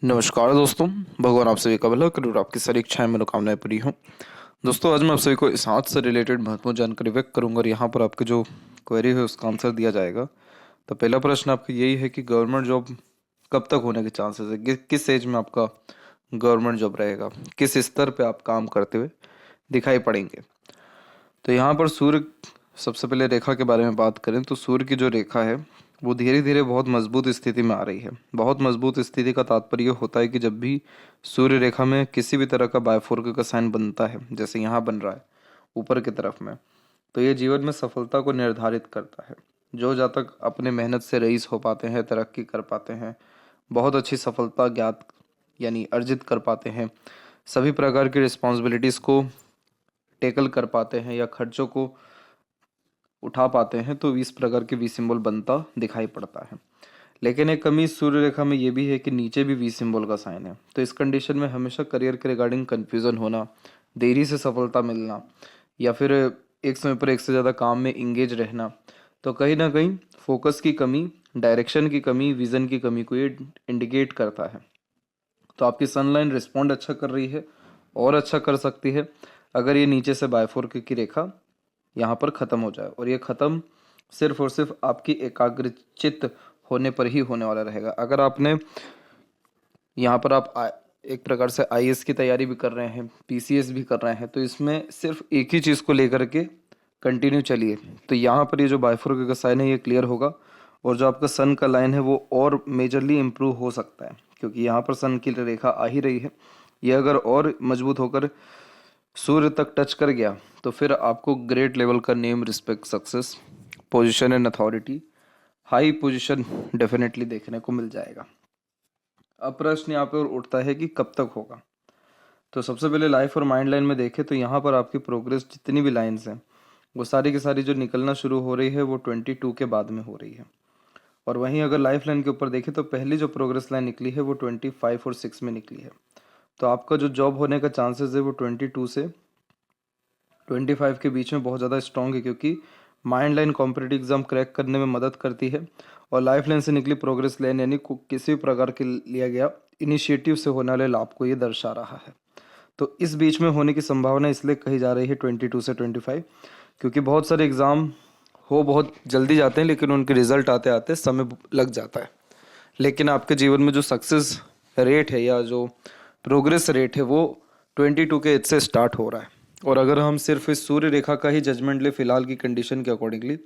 नमस्कार दोस्तों। भगवान आप सभी का भला करे और आपकी सारी इच्छाएं मनोकामनाएं पूरी हों। दोस्तों, आज मैं आप सभी को इस हाथ से रिलेटेड महत्वपूर्ण जानकारी व्यक्त करूंगा और यहाँ पर आपके जो क्वेरी है उसका आंसर दिया जाएगा। तो पहला प्रश्न आपका यही है कि गवर्नमेंट जॉब कब तक होने के चांसेस है, किस एज में आपका गवर्नमेंट जॉब रहेगा, किस स्तर पे आप काम करते हुए दिखाई पड़ेंगे। तो यहाँ पर सूर्य, सबसे पहले रेखा के बारे में बात करें तो सूर्य की जो रेखा है वो धीरे धीरे बहुत मजबूत स्थिति में आ रही है। बहुत मजबूत स्थिति का तात्पर्य होता है कि जब भी सूर्य रेखा में किसी भी तरह का बायफोर्क का साइन बनता है, जैसे यहाँ बन रहा है ऊपर की तरफ में, तो ये जीवन में सफलता को निर्धारित करता है। जो जातक अपने मेहनत से रईस हो पाते हैं, तरक्की कर पाते हैं, बहुत अच्छी सफलता ज्ञात यानी अर्जित कर पाते हैं, सभी प्रकार की रिस्पॉन्सिबिलिटीज़ को टेकल कर पाते हैं या खर्चों को उठा पाते हैं, तो इस प्रकार के वी सिंबल बनता दिखाई पड़ता है। लेकिन एक कमी सूर्य रेखा में ये भी है कि नीचे भी वी सिंबल का साइन है। तो इस कंडीशन में हमेशा करियर के रिगार्डिंग कंफ्यूजन होना, देरी से सफलता मिलना, या फिर एक समय पर एक से ज़्यादा काम में इंगेज रहना, तो कहीं ना कहीं फोकस की कमी, डायरेक्शन की कमी, विजन की कमी को ये इंडिकेट करता है। तो आपकी सनलाइन रिस्पॉन्ड अच्छा कर रही है और अच्छा कर सकती है अगर ये नीचे से बायफोर्क की रेखा यहाँ पर ख़त्म हो जाए, और ये ख़त्म सिर्फ और सिर्फ आपकी एकाग्रचित्त होने पर ही होने वाला रहेगा। अगर आपने यहाँ पर एक प्रकार से आईएएस की तैयारी भी कर रहे हैं, पीसीएस भी कर रहे हैं, तो इसमें सिर्फ एक ही चीज़ को लेकर के कंटिन्यू चलिए, तो यहाँ पर ये जो बायफोर्क का साइन है ये क्लियर होगा, और जो आपका सन का लाइन है वो और मेजरली इम्प्रूव हो सकता है, क्योंकि यहाँ पर सन की रेखा आ ही रही है। ये अगर और मजबूत होकर सूर्य तक टच कर गया तो फिर आपको ग्रेट लेवल का name, respect, success, position and authority, high position definitely देखने को मिल जाएगा। अब प्रश्न यहाँ पे और उठता है कि कब तक होगा। तो सबसे पहले लाइफ और माइंड लाइन में देखें तो यहाँ पर आपकी प्रोग्रेस जितनी भी लाइन्स हैं वो सारी की सारी जो निकलना शुरू हो रही है वो 22 के बाद में हो रही है। और वहीं अगर लाइफ लाइन के ऊपर देखें तो पहली जो प्रोग्रेस लाइन निकली है वो 25 और 6 में निकली है। तो आपका जो जॉब होने का चांसेस है वो 22 से 25 के बीच में बहुत ज़्यादा स्ट्रॉन्ग है, क्योंकि mind line competitive exam crack करने में मदद करती है, और लाइफ लाइन से निकली प्रोग्रेस लाइन यानी किसी भी प्रकार के लिया गया इनिशिएटिव से होने वाले लाभ को ये दर्शा रहा है। तो इस बीच में होने की संभावना इसलिए कही जा रही है 22 से 25, क्योंकि बहुत सारे एग्ज़ाम हो बहुत जल्दी जाते हैं लेकिन उनके रिजल्ट आते आते समय लग जाता है। लेकिन आपके जीवन में जो सक्सेस रेट है या जो प्रोग्रेस रेट है वो 22 के एज से स्टार्ट हो रहा है। और अगर हम सिर्फ इस सूर्य रेखा का ही जजमेंट ले फिलहाल की कंडीशन के अकॉर्डिंगली,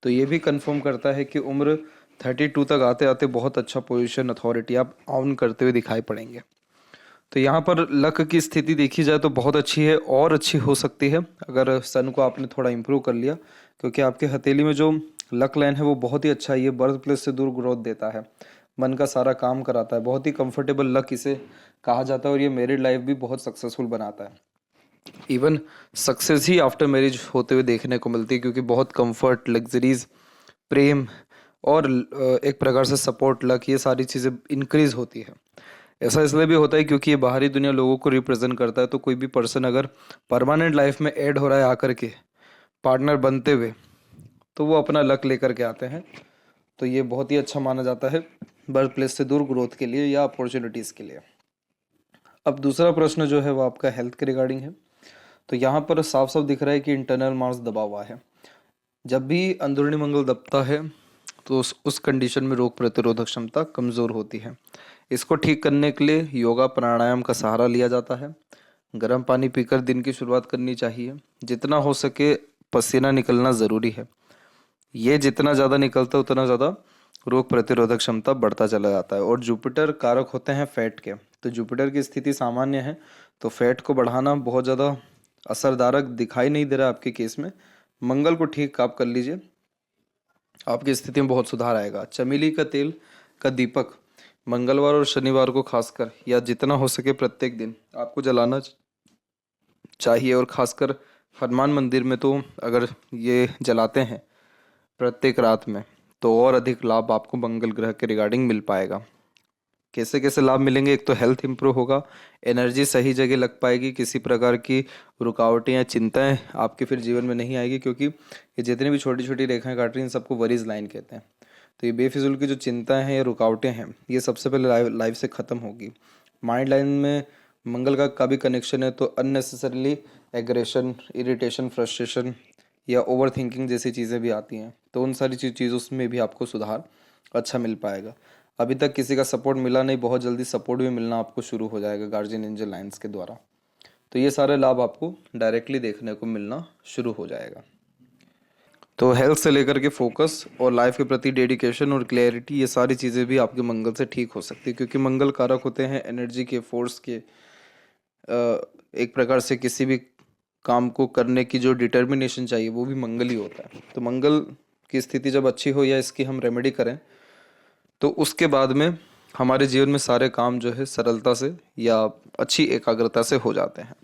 तो ये भी कंफर्म करता है कि उम्र 32 तक आते आते बहुत अच्छा पोजीशन, अथॉरिटी आप ऑन करते हुए दिखाई पड़ेंगे। तो यहाँ पर लक की स्थिति देखी जाए तो बहुत अच्छी है और अच्छी हो सकती है अगर सन को आपने थोड़ा इम्प्रूव कर लिया, क्योंकि आपके हथेली में जो लक लाइन है वो बहुत ही अच्छा है। ये बर्थ प्लेस से दूर ग्रोथ देता है, मन का सारा काम कराता है, बहुत ही कंफर्टेबल लक इसे कहा जाता है, और ये मैरिड लाइफ भी बहुत सक्सेसफुल बनाता है। इवन सक्सेस ही आफ्टर मैरिज होते हुए देखने को मिलती है, क्योंकि बहुत कंफर्ट, लग्जरीज, प्रेम और एक प्रकार से सपोर्ट, लक, ये सारी चीज़ें इंक्रीज होती है। ऐसा इसलिए भी होता है क्योंकि ये बाहरी दुनिया लोगों को रिप्रेजेंट करता है। तो कोई भी पर्सन अगर परमानेंट लाइफ में ऐड हो रहा है आकर के पार्टनर बनते हुए, तो वो अपना लक लेकर के आते हैं। तो ये बहुत ही अच्छा माना जाता है बर्थ प्लेस से दूर ग्रोथ के लिए या अपॉर्चुनिटीज़ के लिए। अब दूसरा प्रश्न जो है वो आपका हेल्थ के रिगार्डिंग है। तो यहाँ पर साफ साफ दिख रहा है कि इंटरनल मार्स दबा हुआ है। जब भी अंदरूनी मंगल दबता है तो उस कंडीशन में रोग प्रतिरोधक क्षमता कमज़ोर होती है। इसको ठीक करने के लिए योगा, प्राणायाम का सहारा लिया जाता है। गर्म पानी पीकर दिन की शुरुआत करनी चाहिए। जितना हो सके पसीना निकलना ज़रूरी है। ये जितना ज़्यादा निकलता है उतना ज़्यादा रोग प्रतिरोधक क्षमता बढ़ता चला जाता है। और जुपिटर कारक होते हैं फैट के, तो जुपिटर की स्थिति सामान्य है, तो फैट को बढ़ाना बहुत ज़्यादा असरदारक दिखाई नहीं दे रहा आपके केस में। मंगल को ठीक आप कर लीजिए, आपकी स्थिति में बहुत सुधार आएगा। चमेली का तेल का दीपक मंगलवार और शनिवार को खासकर, या जितना हो सके प्रत्येक दिन आपको जलाना चाहिए। और खासकर हनुमान मंदिर में तो अगर ये जलाते हैं प्रत्येक रात में, तो और अधिक लाभ आपको मंगल ग्रह के रिगार्डिंग मिल पाएगा। कैसे कैसे लाभ मिलेंगे? एक तो हेल्थ इंप्रूव होगा, एनर्जी सही जगह लग पाएगी, किसी प्रकार की रुकावटें या चिंताएं आपके फिर जीवन में नहीं आएगी, क्योंकि ये जितनी भी छोटी छोटी रेखाएं काट रही हैं इन सबको वरीज लाइन कहते हैं। तो ये बेफिजूल की जो चिंताएं हैं या रुकावटें हैं, ये सबसे पहले लाइफ से ख़त्म होगी। माइंड लाइन में मंगल का भी कनेक्शन है, तो अननेसेसरली एग्रेशन, इरिटेशन, फ्रस्ट्रेशन या ओवर थिंकिंग जैसी चीज़ें भी आती हैं, तो उन सारी चीज़ों में भी आपको सुधार अच्छा मिल पाएगा। अभी तक किसी का सपोर्ट मिला नहीं, बहुत जल्दी सपोर्ट भी मिलना आपको शुरू हो जाएगा गार्जियन एंजल लाइन्स के द्वारा। तो ये सारे लाभ आपको डायरेक्टली देखने को मिलना शुरू हो जाएगा। तो हेल्थ से लेकर के फोकस और लाइफ के प्रति डेडिकेशन और क्लैरिटी, ये सारी चीज़ें भी आपके मंगल से ठीक हो सकती है, क्योंकि मंगल कारक होते हैं एनर्जी के, फोर्स के। एक प्रकार से किसी भी काम को करने की जो डिटर्मिनेशन चाहिए वो भी मंगल ही होता है। तो मंगल की स्थिति जब अच्छी हो या इसकी हम रेमेडी करें, तो उसके बाद में हमारे जीवन में सारे काम जो है सरलता से या अच्छी एकाग्रता से हो जाते हैं।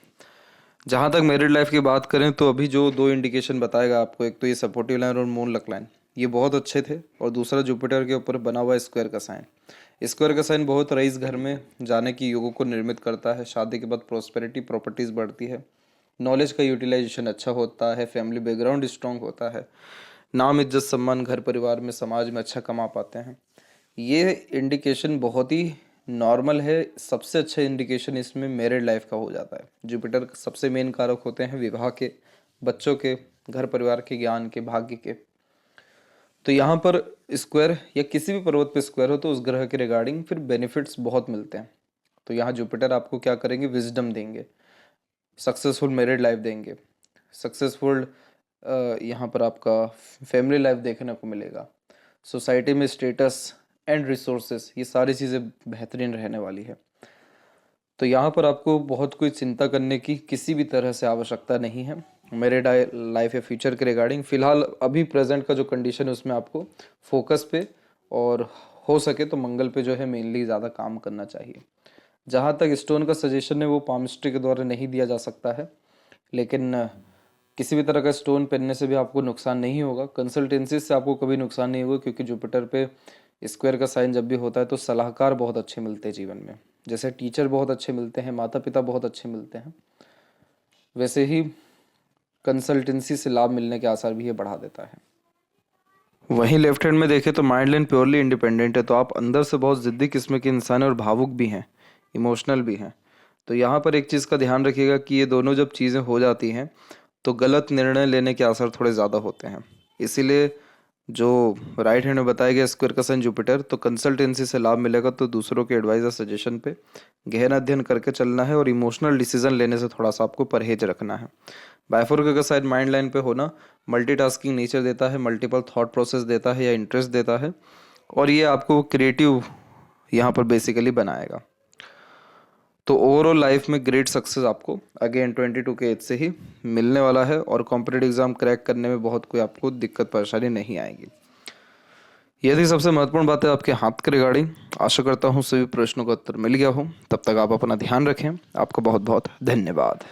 जहाँ तक मैरिड लाइफ की बात करें, तो अभी जो 2 इंडिकेशन बताएगा आपको, एक तो ये सपोर्टिव लाइन और मून लक लाइन, ये बहुत अच्छे थे, और दूसरा जुपिटर के ऊपर बना हुआ स्क्वायर का साइन। स्क्वायर का साइन बहुत रईस घर में जाने की योगों को निर्मित करता है। शादी के बाद प्रॉस्पेरिटी, प्रॉपर्टीज़ बढ़ती है, नॉलेज का यूटिलाइजेशन अच्छा होता है, फैमिली बैकग्राउंड स्ट्रॉन्ग होता है, नाम, इज्जत, सम्मान घर परिवार में, समाज में अच्छा कमा पाते हैं। ये इंडिकेशन बहुत ही नॉर्मल है। सबसे अच्छा इंडिकेशन इसमें मैरिड लाइफ का हो जाता है। जुपिटर सबसे मेन कारक होते हैं विवाह के, बच्चों के, घर परिवार के, ज्ञान के, भाग्य के। तो यहाँ पर स्क्वायर या किसी भी पर्वत पे स्क्वायर हो तो उस ग्रह के रिगार्डिंग फिर बेनिफिट्स बहुत मिलते हैं। तो यहाँ जुपिटर आपको क्या करेंगे, विजडम देंगे, सक्सेसफुल मैरिड लाइफ देंगे, सक्सेसफुल यहाँ पर आपका फैमिली लाइफ देखने को मिलेगा, सोसाइटी में स्टेटस एंड रिसोर्सेस, ये सारी चीज़ें बेहतरीन रहने वाली है। तो यहाँ पर आपको बहुत कोई चिंता करने की किसी भी तरह से आवश्यकता नहीं है मेरे लाइफ या फ्यूचर के रिगार्डिंग। फिलहाल अभी प्रेजेंट का जो कंडीशन है उसमें आपको फोकस पे और हो सके तो मंगल पे जो है मेनली ज़्यादा काम करना चाहिए। जहाँ तक स्टोन का सजेशन है वो पामिस्ट्री के द्वारा नहीं दिया जा सकता है, लेकिन किसी भी तरह का स्टोन पहनने से भी आपको नुकसान नहीं होगा। कंसल्टेंसी से आपको कभी नुकसान नहीं होगा, क्योंकि जुपिटर पे स्क्वायर का साइन जब भी होता है तो सलाहकार बहुत अच्छे मिलते हैं जीवन में। जैसे टीचर बहुत अच्छे मिलते हैं, माता पिता बहुत अच्छे मिलते हैं, वैसे ही कंसल्टेंसी से लाभ मिलने के आसार भी ये बढ़ा देता है। वहीं लेफ्ट हैंड में देखें तो माइंड लाइन प्योरली इंडिपेंडेंट है, तो आप अंदर से बहुत ज़िद्दी किस्म के इंसान हैं और भावुक भी हैं, इमोशनल भी हैं। तो यहाँ पर एक चीज़ का ध्यान रखिएगा कि ये दोनों जब चीज़ें हो जाती हैं तो गलत निर्णय लेने के असर थोड़े ज़्यादा होते हैं। इसीलिए जो राइट हैंड में बताया गया स्क्वायर का साइन जुपिटर, तो कंसल्टेंसी से लाभ मिलेगा, तो दूसरों के एडवाइस या सजेशन पे गहन अध्ययन करके चलना है और इमोशनल डिसीजन लेने से थोड़ा सा आपको परहेज रखना है। बायफोरक का साइड माइंड लाइन पे होना मल्टीटास्किंग नेचर देता है, मल्टीपल थॉट प्रोसेस देता है या इंटरेस्ट देता है, और ये आपको क्रिएटिव यहाँ पर बेसिकली बनाएगा। तो ओवरऑल लाइफ में ग्रेट सक्सेस आपको अगेन 22 के एज से ही मिलने वाला है, और कॉम्पिटेटिव एग्जाम क्रैक करने में बहुत कोई आपको दिक्कत परेशानी नहीं आएगी। ये थी सबसे महत्वपूर्ण बातें आपके हाथ के रिगार्डिंग। आशा करता हूँ सभी प्रश्नों का उत्तर मिल गया हो। तब तक आप अपना ध्यान रखें। आपका बहुत बहुत धन्यवाद।